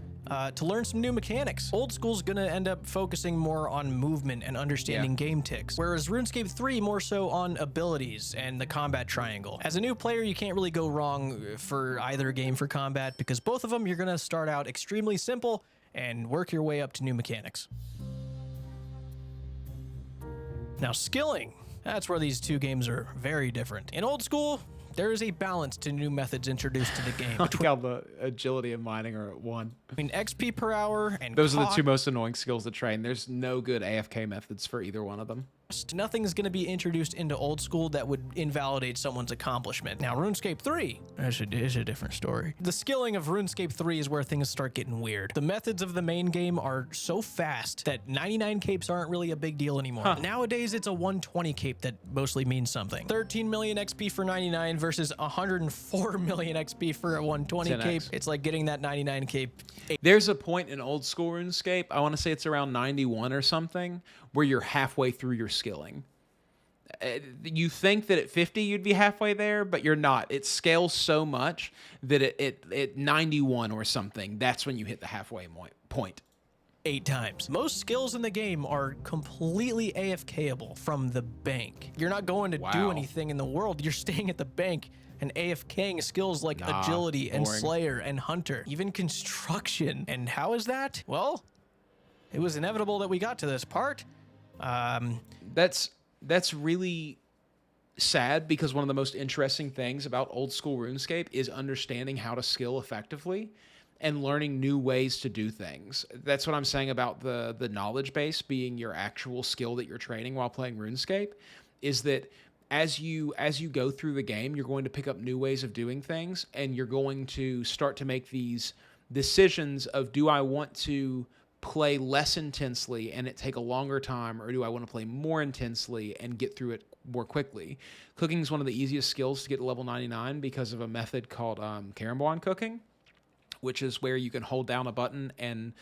to learn some new mechanics. Old School's going to end up focusing more on movement and understanding game ticks, whereas RuneScape 3 more so on abilities and the combat triangle. As a new player, you can't really go wrong for either game for combat, because both of them you're going to start out extremely simple and work your way up to new mechanics. Now, skilling, that's where these two games are very different. In Old School, there is a balance to new methods introduced to the game. I think how the agility and mining are at 1. Between XP per hour and Those are the cost, two most annoying skills to train. There's no good AFK methods for either one of them. nothing's going to be introduced into Old School that would invalidate someone's accomplishment. Now, RuneScape 3 is a different story. The skilling of RuneScape 3 is where things start getting weird. The methods of the main game are so fast that 99 capes aren't really a big deal anymore. Nowadays, it's a 120 cape that mostly means something. 13 million XP for 99 versus 104 million XP for a 120 10x. cape. It's like getting that 99 cape. There's a point in Old School RuneScape, I want to say it's around 91 or something, where you're halfway through your skilling. You think that at 50 you'd be halfway there, but you're not. It scales so much that at 91 or something, that's when you hit the halfway point. 8 times. Most skills in the game are completely AFKable from the bank. You're not going to do Wow. anything in the world. You're staying at the bank and AFKing skills like agility and boring. Slayer and Hunter, even construction. And how is that? Well, it was inevitable that we got to this part. That's really sad, because one of the most interesting things about Old School RuneScape is understanding how to skill effectively and learning new ways to do things. That's what I'm saying about the knowledge base being your actual skill that you're training while playing RuneScape, is that as you go through the game, you're going to pick up new ways of doing things, and you're going to start to make these decisions of, do I want to play less intensely and it take a longer time, or do I want to play more intensely and get through it more quickly? Cooking is one of the easiest skills to get to level 99 because of a method called Karamban cooking, which is where you can hold down a button and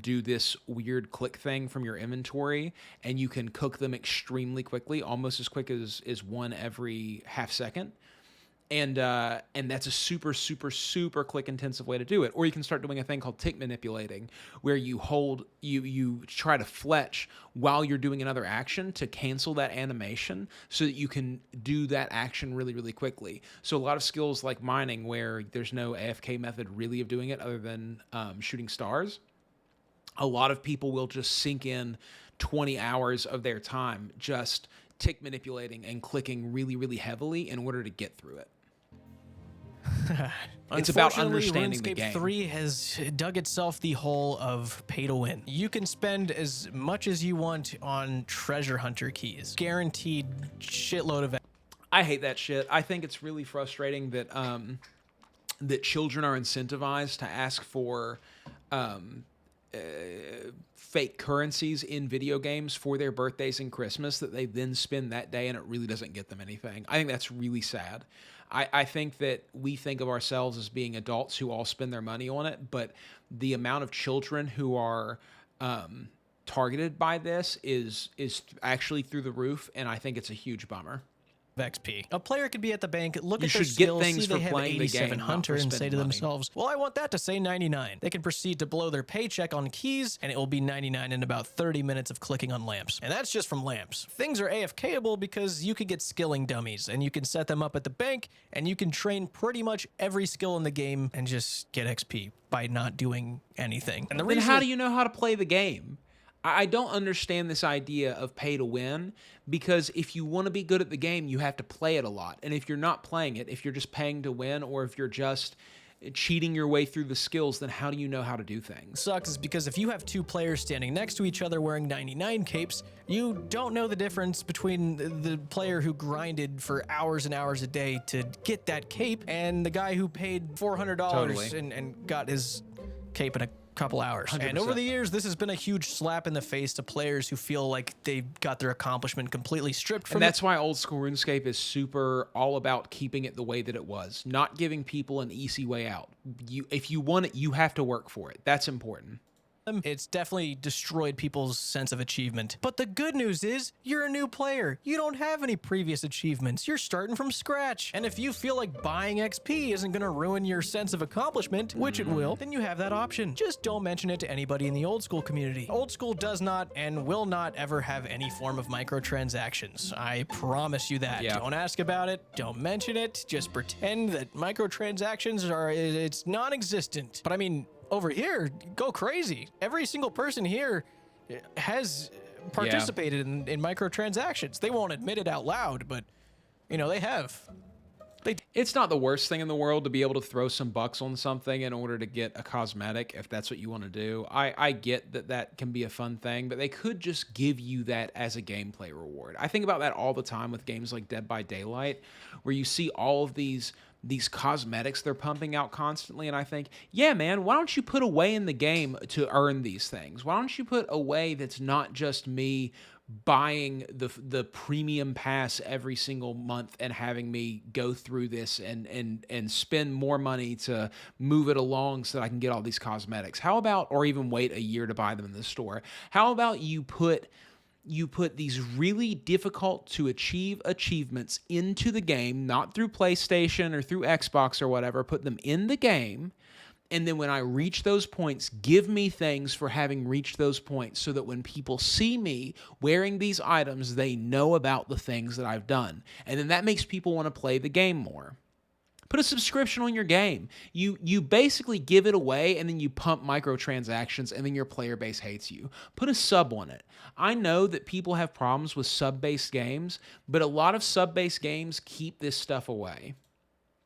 do this weird click thing from your inventory, and you can cook them extremely quickly, almost as quick as one every half second. And that's a super, super, super click intensive way to do it. Or you can start doing a thing called tick manipulating, where you try to fletch while you're doing another action to cancel that animation so that you can do that action really, really quickly. So a lot of skills like mining, where there's no AFK method really of doing it other than shooting stars, a lot of people will just sink in 20 hours of their time just tick manipulating and clicking really, really heavily in order to get through it. It's about understanding the RuneScape game. 3 has dug itself the hole of pay to win. You can spend as much as you want on treasure hunter keys. Guaranteed shitload of. I hate that shit. I think it's really frustrating that that children are incentivized to ask for fake currencies in video games for their birthdays and Christmas that they then spend that day, and it really doesn't get them anything. I think that's really sad. I think that we think of ourselves as being adults who all spend their money on it, but the amount of children who are targeted by this is actually through the roof, and I think it's a huge bummer. XP. A player could be at the bank, look You at their should get skills, things see for they have playing the 87 game, not Hunter, for and say to spending money. themselves, well, I want that to say 99. They can proceed to blow their paycheck on keys, and it will be 99 in about 30 minutes of clicking on lamps. And that's just from lamps. Things are AFKable because you could get skilling dummies, and you can set them up at the bank, and you can train pretty much every skill in the game and just get XP by not doing anything. And the Then reason how do you know how to play the game? I don't understand this idea of pay to win, because if you want to be good at the game, you have to play it a lot. And if you're not playing it, if you're just paying to win, or if you're just cheating your way through the skills, then how do you know how to do things? sucks is because if you have two players standing next to each other wearing 99 capes, you don't know the difference between the player who grinded for hours and hours a day to get that cape and the guy who paid $400 Totally. and got his cape in a couple hours. And over 100%. the years, this has been a huge slap in the face to players who feel like they got their accomplishment completely stripped from And that's why old school RuneScape is super all about keeping it the way that it was, not giving people an easy way out. If you want it, you have to work for it. That's important. It's definitely destroyed people's sense of achievement. But the good news is, you're a new player. You don't have any previous achievements. You're starting from scratch. And if you feel like buying XP isn't gonna ruin your sense of accomplishment, which it will, then you have that option. Just don't mention it to anybody in the old school community. Old school does not and will not ever have any form of microtransactions. I promise you that. Yeah. Don't ask about it. Don't mention it. Just pretend that microtransactions it's non-existent. But I mean, over here, go crazy. Every single person here has participated in microtransactions. They won't admit it out loud, but, you know, they have. It's not the worst thing in the world to be able to throw some bucks on something in order to get a cosmetic, if that's what you want to do. I get that that can be a fun thing, but they could just give you that as a gameplay reward. I think about that all the time with games like Dead by Daylight, where you see all of these cosmetics they're pumping out constantly, and I think, yeah, man, why don't you put a way in the game to earn these things? Why don't you put a way that's not just me buying the premium pass every single month and having me go through this and spend more money to move it along so that I can get all these cosmetics? How about, or even wait a year to buy them in the store? How about you put these really difficult to achieve achievements into the game, not through PlayStation or through Xbox or whatever, put them in the game, and then when I reach those points, give me things for having reached those points so that when people see me wearing these items, they know about the things that I've done. And then that makes people want to play the game more. Put a subscription on your game. You basically give it away and then you pump microtransactions and then your player base hates you. Put a sub on it. I know that people have problems with sub-based games, but a lot of sub-based games keep this stuff away.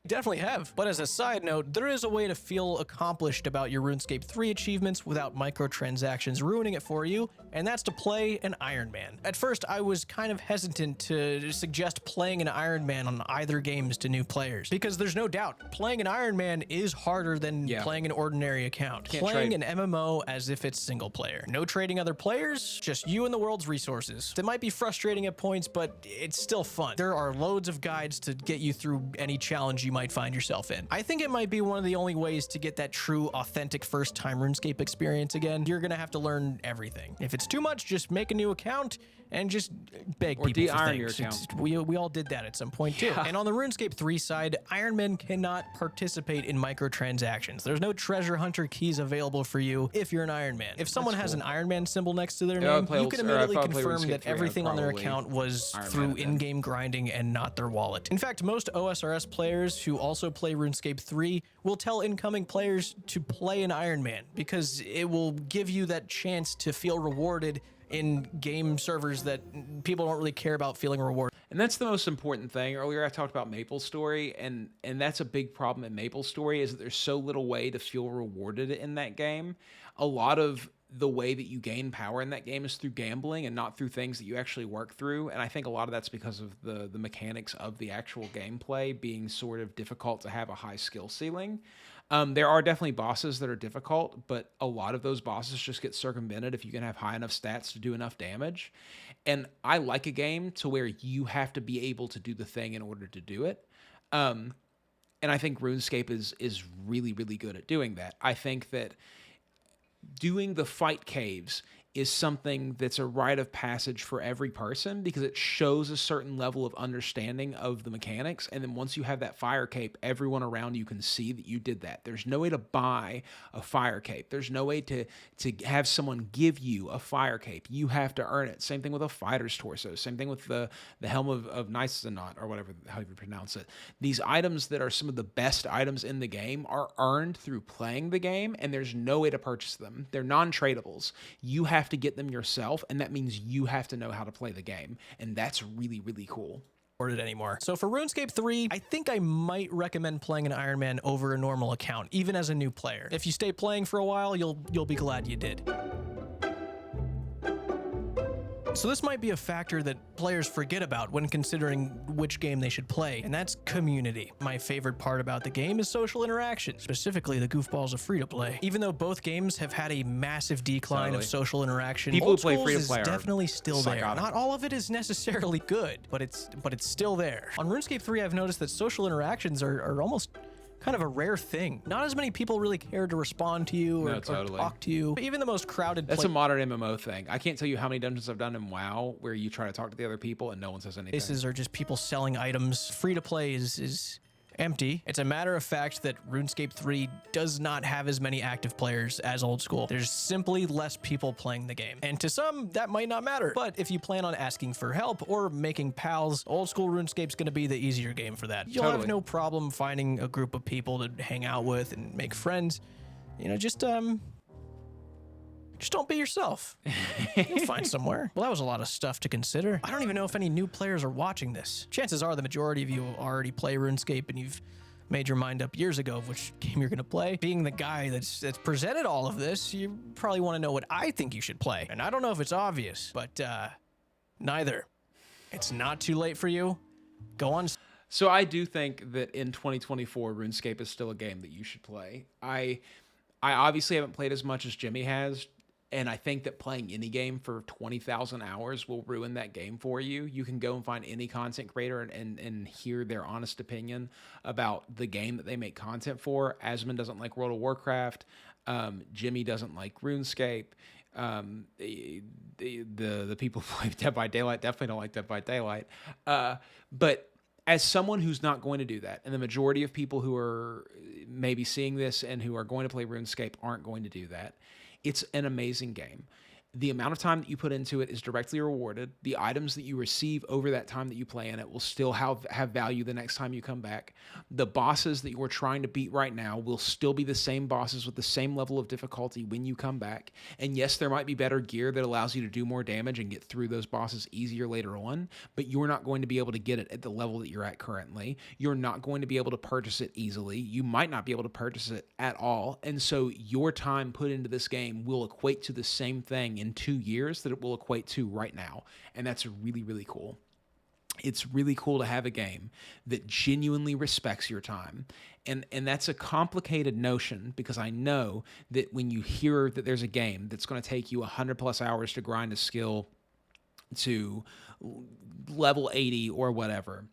Definitely have. But as a side note, there is a way to feel accomplished about your RuneScape 3 achievements without microtransactions ruining it for you, and that's to play an Iron Man. At first, I was kind of hesitant to suggest playing an Iron Man on either games to new players, because there's no doubt, playing an Iron Man is harder than playing an ordinary account. Playing an MMO as if it's single player. No trading other players, just you and the world's resources. That might be frustrating at points, but it's still fun. There are loads of guides to get you through any challenge you might find yourself in. I think it might be one of the only ways to get that true, authentic first-time RuneScape experience again. You're gonna have to learn everything. If it's too much, just make a new account and just beg or people for de-iron things. your account. We all did that at some point too. And on the RuneScape 3 side, Iron Men cannot participate in microtransactions. There's no treasure hunter keys available for you if you're an Iron Man. If someone has an Iron Man symbol next to their name, you can immediately confirm that everything on their account was through in-game grinding and not their wallet. In fact, most OSRS players who also play RuneScape 3 will tell incoming players to play an Iron Man because it will give you that chance to feel rewarded in game servers that people don't really care about feeling rewarded. And that's the most important thing. Earlier I talked about MapleStory, and that's a big problem in MapleStory is that there's so little way to feel rewarded in that game. A lot of the way that you gain power in that game is through gambling and not through things that you actually work through. And I think a lot of that's because of the mechanics of the actual gameplay being sort of difficult to have a high skill ceiling. There are definitely bosses that are difficult, but a lot of those bosses just get circumvented if you can have high enough stats to do enough damage. And I like a game to where you have to be able to do the thing in order to do it. And I think RuneScape is really, really good at doing that. I think that doing the fight caves is something that's a rite of passage for every person because it shows a certain level of understanding of the mechanics. And then once you have that fire cape, everyone around you can see that you did that. There's no way to buy a fire cape. There's no way to have someone give you a fire cape. You have to earn it. Same thing with a fighter's torso. Same thing with the helm of Nicenot, or whatever, how you pronounce it. These items that are some of the best items in the game are earned through playing the game, and there's no way to purchase them. They're non-tradables. You have to get them yourself, and that means you have to know how to play the game, and that's really, really cool. Anymore. So for RuneScape 3, I think I might recommend playing an Iron Man over a normal account, even as a new player. If you stay playing for a while, you'll be glad you did. So this might be a factor that players forget about when considering which game they should play, and that's community. My favorite part about the game is social interaction, specifically the goofballs of free-to-play. Even though both games have had a massive decline of social interaction, People who Old play Schools free-to-play is are definitely still there. psychotic. Not all of it is necessarily good, but it's still there. On RuneScape 3, I've noticed that social interactions are almost kind of a rare thing. Not as many people really care to respond to you or talk to you. Even the most crowded That's a modern MMO thing. I can't tell you how many dungeons I've done in WoW where you try to talk to the other people and no one says anything. places are just people selling items. Free to play is empty. It's a matter of fact that RuneScape 3 does not have as many active players as Old School. There's simply less people playing the game. And to some, that might not matter. But if you plan on asking for help or making pals, Old School RuneScape's gonna be the easier game for that. You'll have no problem finding a group of people to hang out with and make friends. You know, just don't be yourself. You'll find somewhere. Well, that was a lot of stuff to consider. I don't even know if any new players are watching this. Chances are the majority of you already play RuneScape and you've made your mind up years ago of which game you're gonna play. Being the guy that's presented all of this, you probably want to know what I think you should play. And I don't know if it's obvious, but neither. It's not too late for you. Go on. So I do think that in 2024, RuneScape is still a game that you should play. I obviously haven't played as much as Jimmy has, and I think that playing any game for 20,000 hours will ruin that game for you. You can go and find any content creator and hear their honest opinion about the game that they make content for. Asmund doesn't like World of Warcraft. Jimmy doesn't like RuneScape. The people who play Dead by Daylight definitely don't like Dead by Daylight. But as someone who's not going to do that, and the majority of people who are maybe seeing this and who are going to play RuneScape aren't going to do that, it's an amazing game. The amount of time that you put into it is directly rewarded. The items that you receive over that time that you play in it will still have value the next time you come back. The bosses that you are trying to beat right now will still be the same bosses with the same level of difficulty when you come back. And yes, there might be better gear that allows you to do more damage and get through those bosses easier later on, but you're not going to be able to get it at the level that you're at currently. You're not going to be able to purchase it easily. You might not be able to purchase it at all. And so your time put into this game will equate to the same thing in 2 years that it will equate to right now. And that's really, really cool. It's really cool to have a game that genuinely respects your time. And that's a complicated notion, because I know that when you hear that there's a game that's going to take you 100 plus hours to grind a skill to level 80 or whatever,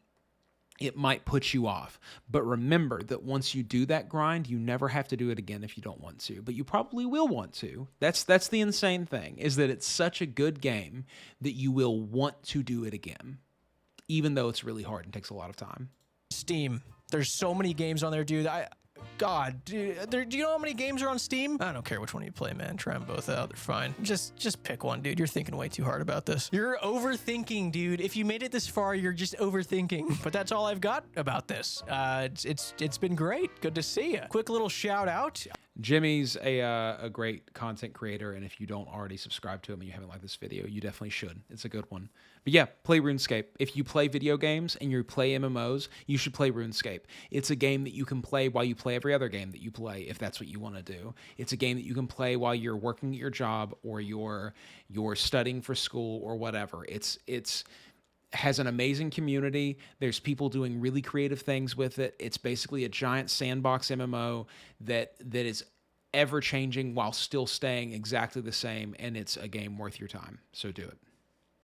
it might put you off. But remember that once you do that grind, you never have to do it again if you don't want to. But you probably will want to. That's the insane thing, is that it's such a good game that you will want to do it again, even though it's really hard and takes a lot of time. Steam. There's so many games on there, dude. God, dude, do you know how many games are on Steam? I don't care which one you play, man. Try them both out. They're fine. Just pick one, dude. You're thinking way too hard about this. You're overthinking, dude. If you made it this far, you're just overthinking. But that's all I've got about this. It's been great. Good to see you. Quick little shout out. Jimmy's a great content creator, and if you don't already subscribe to him and you haven't liked this video, you definitely should. It's a good one. But yeah, play RuneScape. If you play video games and you play MMOs, you should play RuneScape. It's a game that you can play while you play every other game that you play, if that's what you want to do. It's a game that you can play while you're working at your job or you're studying for school or whatever. It's has an amazing community. There's people doing really creative things with it. It's basically a giant sandbox MMO that is ever changing while still staying exactly the same, and it's a game worth your time. So do it.